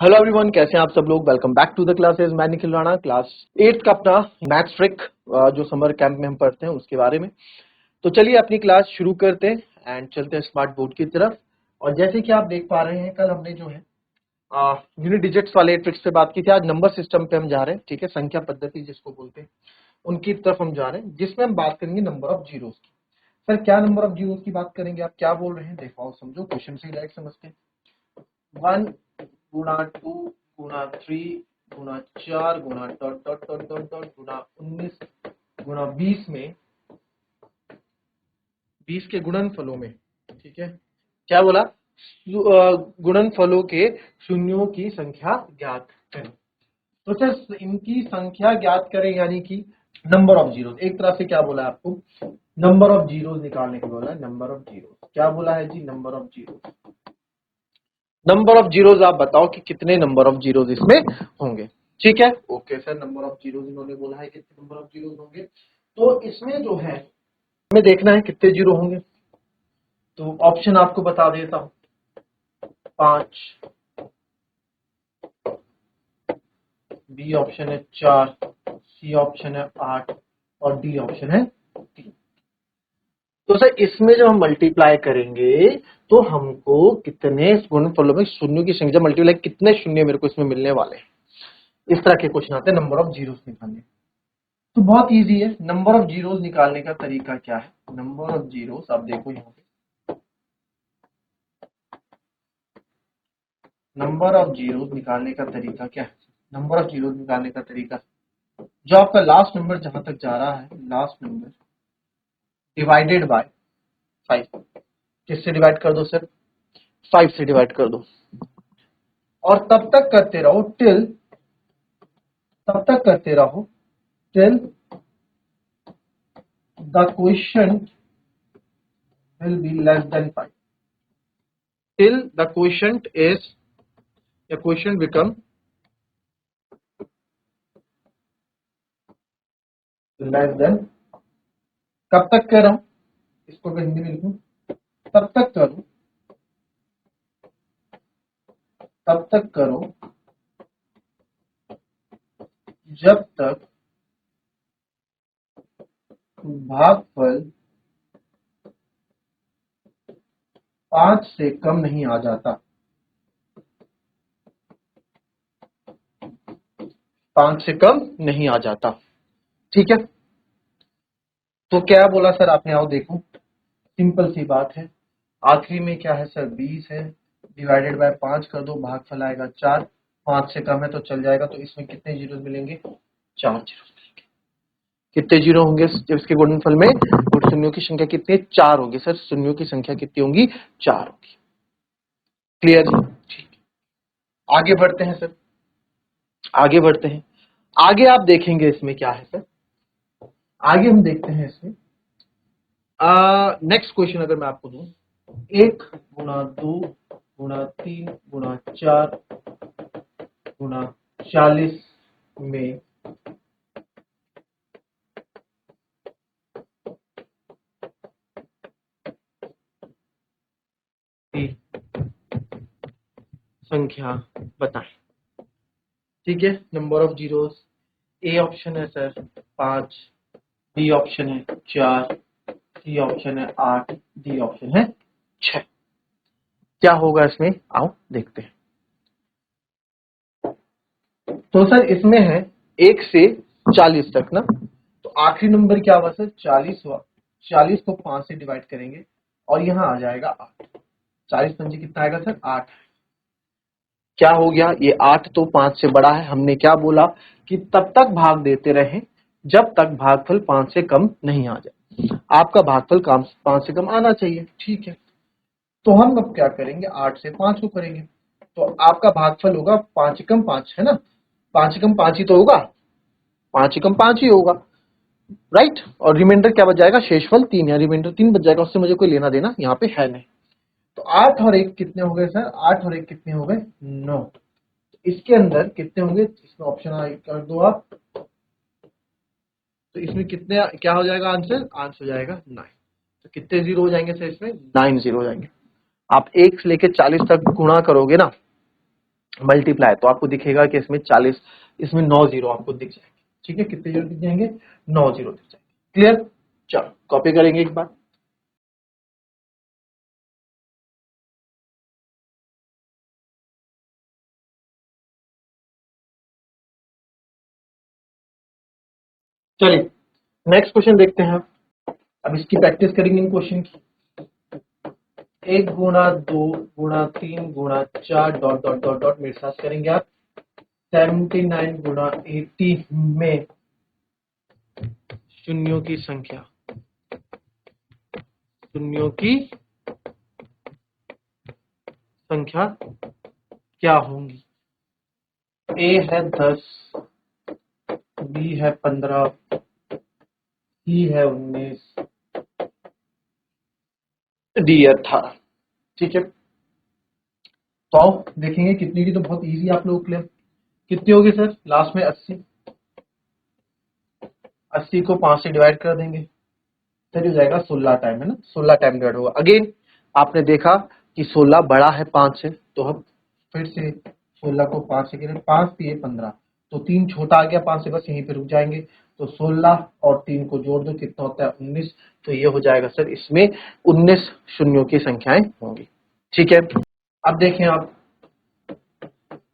Hello everyone, कैसे हैं आप सब लोग। Welcome back to the classes. मैं निखिल राणा, क्लास 8 का अपना मैथ्स ट्रिक जो समर कैंप में हम पढ़ते हैं उसके बारे में। तो चलिए अपनी क्लास शुरू करते हैं एंड चलते हैं स्मार्ट बोर्ड की तरफ। और जैसे कि आप देख पा रहे हैं, कल हमने जो है यूनिट डिजिट्स वाले ट्रिक्स पे बात की थी। आज नंबर सिस्टम पे हम जा रहे हैं, ठीक है, संख्या पद्धति जिसको बोलते हैं उनकी तरफ हम जा रहे हैं, जिसमें हम बात करेंगे नंबर ऑफ जीरोस की। सर क्या नंबर ऑफ जीरोस की बात करेंगे, आप क्या बोल रहे हैं, देखो आओ समझो, क्वेश्चन से डायरेक्ट समझते हैं। 1 गुणा 2 गुणा 3 गुणा 4 गुणा dot dot dot dot dot गुणा 19 गुणा 20 में 20 के गुणनफलों में, ठीक है, क्या बोला, गुणनफलों के शून्यों की संख्या ज्ञात करें। तो सर इनकी संख्या ज्ञात करें, यानी कि नंबर ऑफ जीरोस। एक तरह से क्या बोला है आपको, नंबर ऑफ जीरोस निकालने को बोला है। नंबर ऑफ जीरोस क्या बोला है जी, number of zeros. Number of zeros आप बताओ कि कितने नंबर ऑफ जीरोस इसमें होंगे। ठीक है, okay sir, number of zeros इन्होंने बोला है कितने नंबर ऑफ जीरोस होंगे। तो इसमें जो है हमें देखना है कितने जीरो होंगे। तो ऑप्शन आपको बता देता हूं, 5, बी ऑप्शन है 4, सी ऑप्शन है 8 और डी ऑप्शन है 3। तो सर इसमें जब हम मल्टीप्लाई करेंगे तो हमको कितने गुणनफलों में शून्यों की संख्या मल्टीप्लाई, कितने शून्य मेरे को इसमें मिलने वाले हैं। इस तरह के क्वेश्चन आते हैं नंबर ऑफ जीरोस निकालने। तो बहुत इजी है, नंबर ऑफ जीरोस निकालने का तरीका क्या है। नंबर ऑफ जीरोस आप देखो यहाँ पे, नंबर ऑफ जीरोस निकालने का तरीका क्या है। नंबर ऑफ जीरोस निकालने का तरीका, जो आपका लास्ट नंबर जहां तक जा रहा है, लास्ट नंबर डिवाइडेड बाय 5। किससे डिवाइड कर दो सर, 5 से डिवाइड कर दो। और तब तक करते रहो टिल, तब तक करते रहो till the question will be less than 5, till the quotient is, the quotient become less than। कब तक कर रहा हूं, इसको अगर हिंदी में लिखूं, तब तक करो, तब तक करो जब तक भागफल 5 से कम नहीं आ जाता। 5 से कम नहीं आ जाता, ठीक है। तो क्या बोला सर आपने, आओ देखो, सिंपल सी बात है। आखिरी में क्या है सर, 20 है, डिवाइडेड बाय 5 कर दो, भागफल आएगा 4। 5 से कम है तो चल जाएगा, तो इसमें कितने जीरो मिलेंगे, 4 जीरो। कितने जीरो होंगे जब इसके गुणनफल में, और शून्यों की संख्या कितनी, 4 होगी। सर शून्यों की संख्या कितनी होंगी, 4 होगी। क्लियर जी, ठीक। आगे बढ़ते हैं सर, आगे बढ़ते हैं। आगे आप देखेंगे इसमें क्या है सर, आगे हम देखते हैं इसमें नेक्स्ट क्वेश्चन अगर मैं आपको दूं, 1 गुणा 2 गुणा 3 गुणा 4 गुणा 40 में संख्या बताएं। ठीक है, number of zeros, A option है सर 5, बी ऑप्शन है 4, सी ऑप्शन है 8, डी ऑप्शन है 6। क्या होगा इसमें, आओ देखते हैं। तो सर इसमें है 1 से 40 तक ना, तो आखिरी नंबर क्या हुआ सर, 40 हुआ। 40 को 5 से डिवाइड करेंगे और यहां आ जाएगा 8। 40 पंजे कितना आएगा सर, 8। क्या हो गया, ये 8 तो 5 से बड़ा है। हमने क्या बोला कि तब तक भाग देते रहें जब तक भागफल 5 से कम नहीं आ जाए। आपका भागफल 5 से कम आना चाहिए, ठीक है। तो हम अब क्या करेंगे, 8 से 5 को करेंगे, तो आपका भागफल होगा 5 कम 5, है ना, 5 कम 5 ही तो होगा, 5 कम 5 ही होगा, राइट। और रिमाइंडर क्या बच जाएगा, शेषफल 3, या रिमाइंडर 3 बच जाएगा, उससे मुझे कोई लेना देना यहाँ पे है नहीं। तो 8 और 1 कितने हो गए सर, 8 और 1 कितने हो गए, 9। इसके अंदर कितने होंगे, इसमें ऑप्शन कर दो आप, तो इसमें कितने, क्या हो जाएगा आंसर, आंसर हो जाएगा 9। तो कितने जीरो हो जाएंगे सर, इसमें 9 जीरो हो जाएंगे। आप 1 से लेके 40 तक गुणा करोगे ना, मल्टीप्लाई, तो आपको दिखेगा कि इसमें 40, इसमें 9 जीरो आपको दिख जाएंगे। ठीक है, कितने जीरो दिख जाएंगे? 9 जीरो दिख जाएंगे। क्लियर? चलो कॉपी करेंगे एक बार। चलिए नेक्स्ट क्वेश्चन देखते हैं। अब इसकी प्रैक्टिस करेंगे इन क्वेश्चन की। 1 गुणा 2 गुणा 3 गुणा 4 डॉट डॉट डॉट डॉट मेरे साथ करेंगे आप। 79 गुणा 80 में शून्यों की संख्या, शून्यों की संख्या क्या होंगी? ए है 10, बी है 15, सी है 19, डी है 18। ठीक है, तो आओ देखेंगे कितनी की, तो बहुत इजी आप लोग क्लियर। कितनी होगी सर? लास्ट में 80, 80 को 5 से डिवाइड कर देंगे, फिर हो जाएगा 16 टाइम, है ना, 16 टाइम डिवाइड होगा। अगेन आपने देखा कि 16 बड़ा है 5 से, तो हम फिर से 16 को 5 से करें, 5 3 15, तो 3 छोटा आ गया 5 से, बस यहीं पे रुक जाएंगे। तो 16 और 3 को जोड़ दो, कितना होता है? 19। तो ये हो जाएगा सर, इसमें 19 शून्यों की संख्याएं होंगी। ठीक है, अब देखें आप,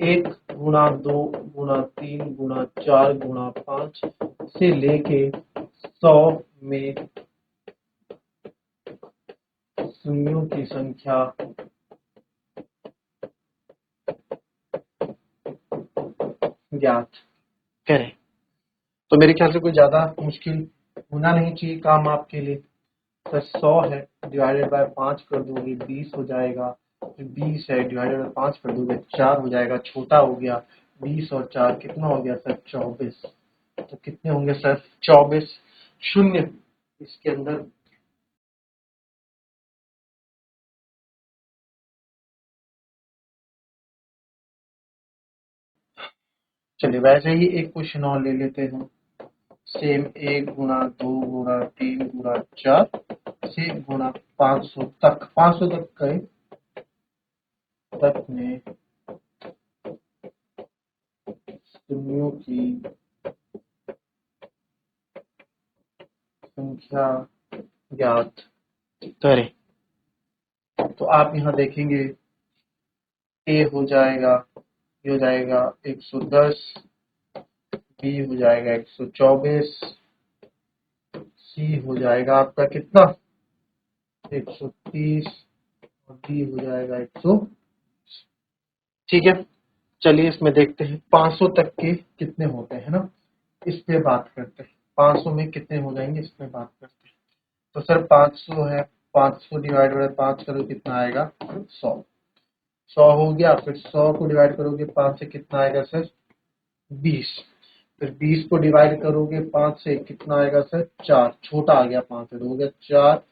1 गुणा 2 गुणा 3 गुणा 4 गुणा 5 से लेके 100 में शून्यों की संख्या ज्ञात करें। तो मेरे ख्याल से कोई ज्यादा मुश्किल होना नहीं चाहिए काम आपके लिए। तो 100 है, डिवाइडेड बाय 5 कर दोगे 20 हो जाएगा। फिर 20 है, डिवाइडेड बाय 5 कर दोगे 4 हो जाएगा, छोटा हो गया। 20 और 4 कितना हो गया सर? 24। तो कितने होंगे सर? 24 शून्य इसके अंदर। चलिए वैसे ही एक क्वेश्चन और ले लेते हैं। सेम 1 गुणा 2 गुणा 3 गुणा 4 से गुणा 500 तक, 500 तक करें, तक में शून्यों की संख्या ज्ञात करें। तो आप यहाँ देखेंगे, ए हो जाएगा, ये हो जाएगा 110, बी हो जाएगा 124, सी हो जाएगा आपका कितना? 130, और डी हो जाएगा 100। ठीक है, चलिए इसमें देखते हैं 500 तक के कितने होते हैं ना, इस पे बात करते हैं। 500 में कितने हो जाएंगे, इस पे बात करते हैं। तो सर 500 है, 500 डिवाइड बाय 5 करो, कितना आएगा? 100। 100 हो गया, फिर 100 को डिवाइड करोगे 5 से, कितना आएगा सर? 20। फिर 20 को डिवाइड करोगे 5 से, कितना आएगा सर? 4, छोटा आ गया 5 से, तो हो गया 4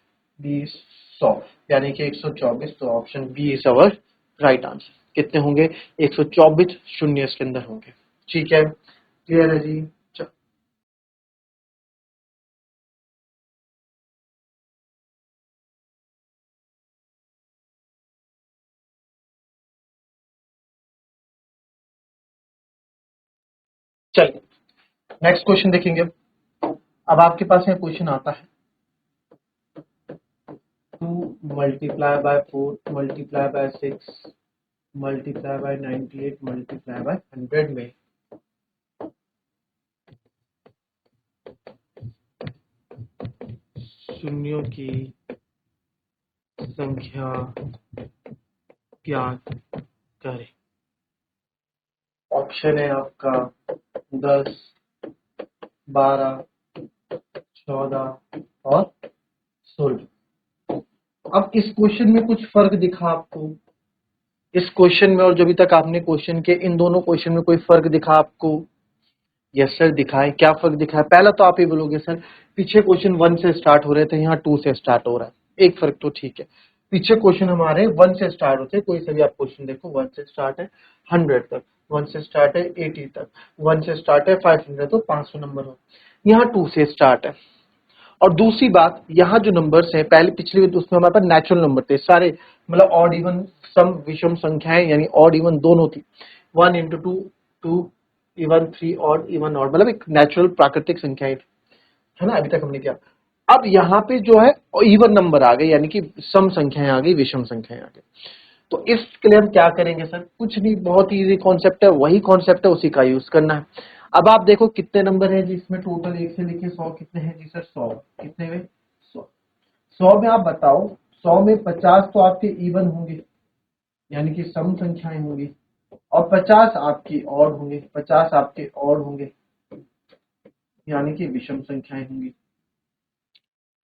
20 100, यानी कि 124। तो option b is our right answer. कितने होंगे? 124 शून्य इसके अंदर होंगे। ठीक है, क्लियर है जी? चलिए नेक्स्ट क्वेश्चन देखेंगे। अब आपके पास यहाँ क्वेश्चन आता है, 2 multiply by 4 multiply by 6 multiply by 98 multiply by 100 में शून्यों की संख्या ज्ञात करें। ऑप्शन है आपका 10, 12, 14 और 16। अब इस क्वेश्चन में कुछ फर्क दिखा आपको? इस क्वेश्चन में और जो अभी तक आपने क्वेश्चन के, इन दोनों क्वेश्चन में कोई फर्क दिखा आपको? यस सर दिखाए। क्या फर्क दिखा है? पहला तो आप ये बोलोगे सर पीछे क्वेश्चन 1 से स्टार्ट हो रहे थे, यहाँ 2 से स्टार्ट हो रहा है। एक फर्क तो ठीक है, पीछे क्वेश्चन हमारे 1 से स्टार्ट होते हैं, कोई सा भी आप क्वेश्चन देखो 1 से स्टार्ट है 100 तक, 1 से स्टार्ट है 80 तक, 1 से स्टार्ट है 500, तो 500 नंबर हो। यहाँ 2 से स्टार्ट है, और दूसरी बात, यहाँ जो नंबर्स हैं पहले पिछले उसमें हमारे पास नेचुरल नंबर थे सारे, मतलब ऑड इवन सम विषम संख्याएं, यानी ऑड इवन दोनों थी, 1 इंटू 2, 2 इवन, 3 ऑड, मतलब एक नेचुरल प्राकृतिक संख्याएं थी, है ना, अभी तक हमने किया। अब यहाँ पे जो है इवन नंबर आ गए, यानी कि सम संख्याएं आ गई, विषम संख्याएं आ गई। तो इसके लिए हम क्या करेंगे सर, कुछ नहीं, बहुत इजी कॉन्सेप्ट है, वही कॉन्सेप्ट है, उसी का यूज करना है। अब आप देखो कितने नंबर है जी इसमें, टोटल 1 से लेके 100 कितने हैं जी सर, 100 कितने हुए, 100। 100 में आप बताओ, 100 में 50 तो आपके इवन होंगे, यानी कि सम संख्याएं होंगी, और 50 आपकी ऑड होंगे, 50 आपके ऑड होंगे, यानी कि विषम संख्याएं होंगी।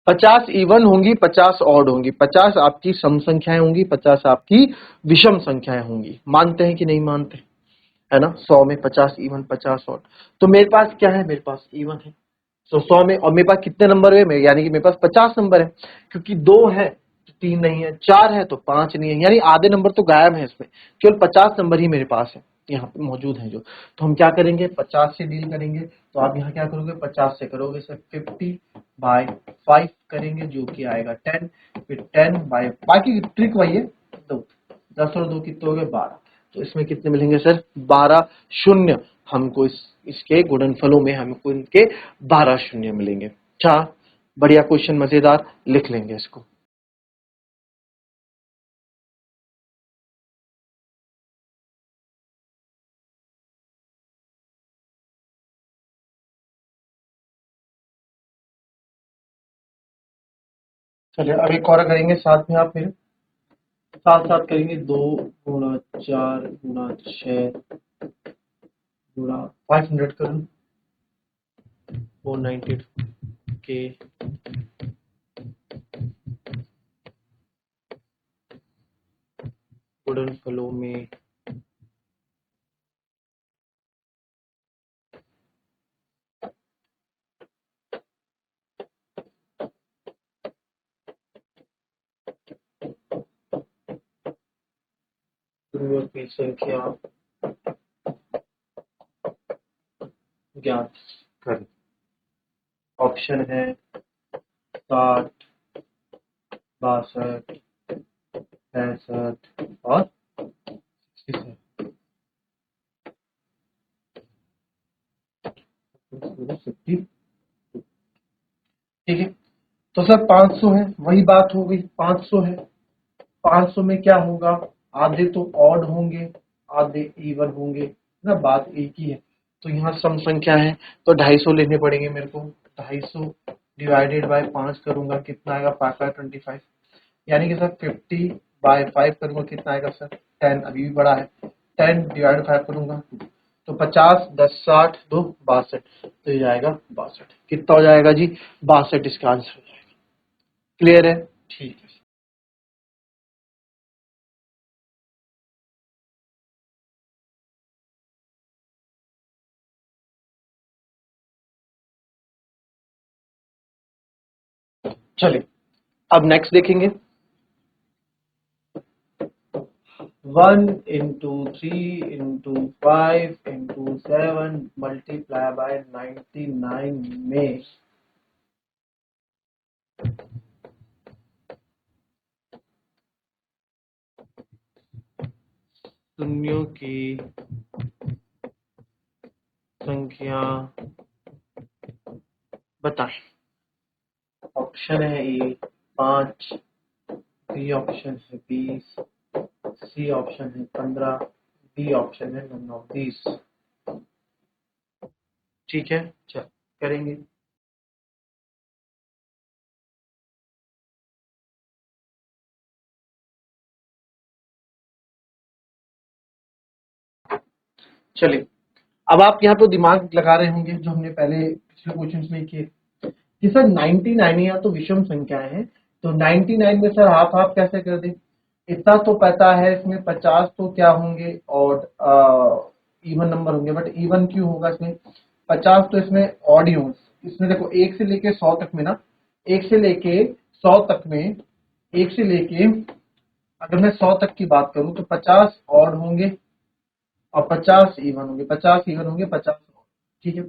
50 इवन होंगी, 50 ऑड होंगी, 50 आपकी सम संख्याएं होंगी, 50 आपकी विषम संख्याएं होंगी। मानते हैं कि नहीं मानते, है ना। 100 में 50 इवन, 50 ऑड। तो मेरे पास क्या है, मेरे पास इवन है। तो 100 में, और मेरे पास कितने नंबर है, यानी कि मेरे पास 50 नंबर है, क्योंकि 2 है तो 3 नहीं है, 4 है तो 5 नहीं है, यानी आधे नंबर तो गायब है इसमें, केवल 50 नंबर ही मेरे पास है, यहाँ पे मौजूद है जो। तो हम क्या करेंगे, 50 से डील करेंगे। तो आप यहाँ क्या करोगे, 50 से करोगे सर 50/5 करेंगे, जो कि आएगा 10, फिर 10 बाय, बाकी ट्रिक वही है, 2, 10 और 2 कितने हो गए, 12। तो इसमें कितने मिलेंगे सर, 12 शून्य। हमको इसके गुणनफलों में हमको इनके 12 शून्य मिलेंगे। अच्छा, बढ़िया क्वेश्चन, मजेदार, लिख लेंगे इसको। चलिए अब एक और करेंगे साथ में, आप मेरे साथ साथ करेंगे, 2 गुणा 4 गुणा 6 गुणा 500 करूं, 490 के गुणनफलों में ध्रुवों की संख्या ज्ञात करें। ऑप्शन है 60, 62, 65 और 67। ठीक है, तो सर 500 है, वही बात हो गई, 500 है। 500 में क्या होगा, आधे तो ऑड होंगे, आधे इवन होंगे, है ना, बात एक ही है। तो यहाँ सम संख्या है, तो 250 लेने पड़ेंगे मेरे को। 250 डिवाइडेड बाय 5 करूंगा, कितना आएगा, 5/25, यानी कि सर 50/5 करूंगा, कितना आएगा सर, 10, अभी भी बड़ा है, 10 डिवाइड 5 करूंगा, 2। तो 50, 10, 60, 2, 62, तो ये आएगा 62। कितना हो जाएगा जी, 62 इसका आंसर हो जाएगा। क्लियर है, ठीक है। चलिए अब नेक्स्ट देखेंगे। 1 into 3 into 5 into 7 multiply by 99 में शून्यों की संख्या बताएं। ऑप्शन है ए 5, बी ऑप्शन है 20, सी ऑप्शन है 15, डी ऑप्शन है नन ऑफ दीज। ठीक है, चल करेंगे। चलिए अब आप यहाँ पे दिमाग लगा रहे होंगे, जो हमने पहले पिछले क्वेश्चन में किए कि सर 99 या तो विषम संख्याएं हैं, तो 99 में सर हाफ हाफ कैसे कर दें। इतना तो पता है, इसमें 50 तो क्या होंगे, और इवन नंबर होंगे, बट इवन क्यों होगा इसमें, 50 तो इसमें ऑड ही होंगे। इसमें देखो 1 से लेके 100 तक में ना, 1 से लेके 100 तक में, 1 से लेके, अगर मैं 100 तक की बात करूं तो 50 ऑड होंगे और 50 इवन होंगे, 50 इवन होंगे, 50 ऑड। ठीक है,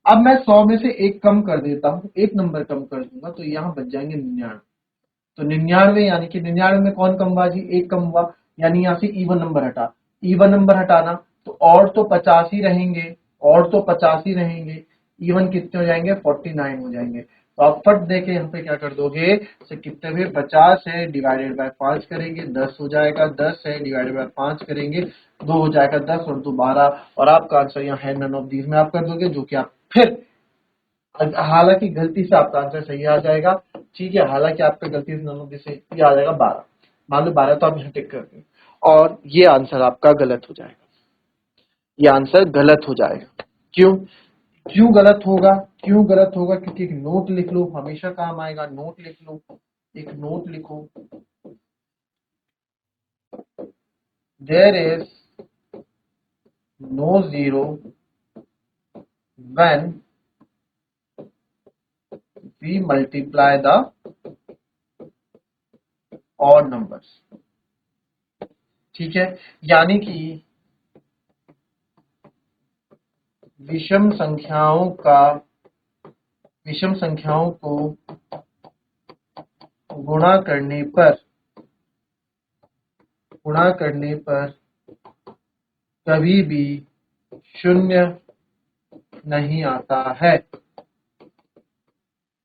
अब मैं 100 में से एक कम कर देता हूँ, एक नंबर कम कर दूंगा, तो यहाँ बच जाएंगे 99। तो 99 यानी कि 99 में कौन कम हुआ जी, एक कम हुआ, यानी यहाँ से इवन नंबर हटा, इवन नंबर हटाना तो और तो 50 ही रहेंगे, और तो 50 ही रहेंगे, इवन कितने हो जाएंगे 49 हो जाएंगे। तो आप फट देके यहाँ पे क्या कर दोगे, तो कितने हुए 50 है डिवाइडेड बाय 5 करेंगे 10 हो जाएगा, 10 है डिवाइडेड बाय 5 करेंगे 2 हो जाएगा, 10 और 2 12, और आपका आंसर यहाँ है नन ऑफ दीज में आप कर दोगे, जो कि आप फिर हालांकि गलती से आपका आंसर सही आ जाएगा, ठीक है, हालांकि आपका गलती से नन ऑफ दीज से ये आ जाएगा 12, मान लो 12 तो आप यहाँ टिक कर दें, और ये आंसर आपका गलत हो जाएगा, ये आंसर गलत हो जाएगा। क्यों क्यों गलत होगा, क्यों गलत होगा, क्योंकि एक नोट लिख लो, हमेशा काम आएगा, नोट लिख लो, एक नोट लिखो, there is no zero when we multiply the odd numbers, ठीक है, यानी कि विषम संख्याओं को गुणा करने पर कभी भी शून्य नहीं आता है,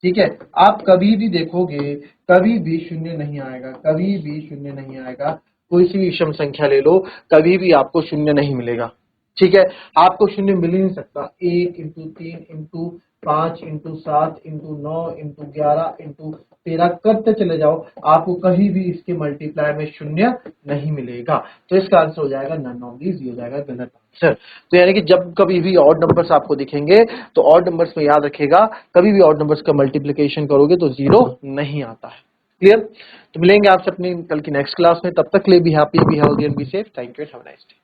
ठीक है, आप कभी भी देखोगे कभी भी शून्य नहीं आएगा, कभी भी शून्य नहीं आएगा, कोई सी विषम संख्या ले लो कभी भी आपको शून्य नहीं मिलेगा, ठीक है, आपको शून्य मिल ही नहीं सकता, 1 into 3 into 5 into 7 into 9 into 11 into 13 करते चले जाओ, आपको कहीं भी इसके मल्टीप्लाई में शून्य नहीं मिलेगा, तो इसका आंसर हो जाएगा नन ऑफ दीज, ये हो जाएगा गलत आंसर। तो यानी कि जब कभी भी ऑड नंबर्स आपको दिखेंगे तो ऑड नंबर्स में याद रखेगा, कभी भी ऑड नंबर्स का मल्टीप्लिकेशन करोगे तो जीरो नहीं आता है। क्लियर? तो मिलेंगे आपसे अपनी कल की नेक्स्ट क्लास में, तब तक के लिए be happy, be healthy and be safe. Thank you, have a nice day.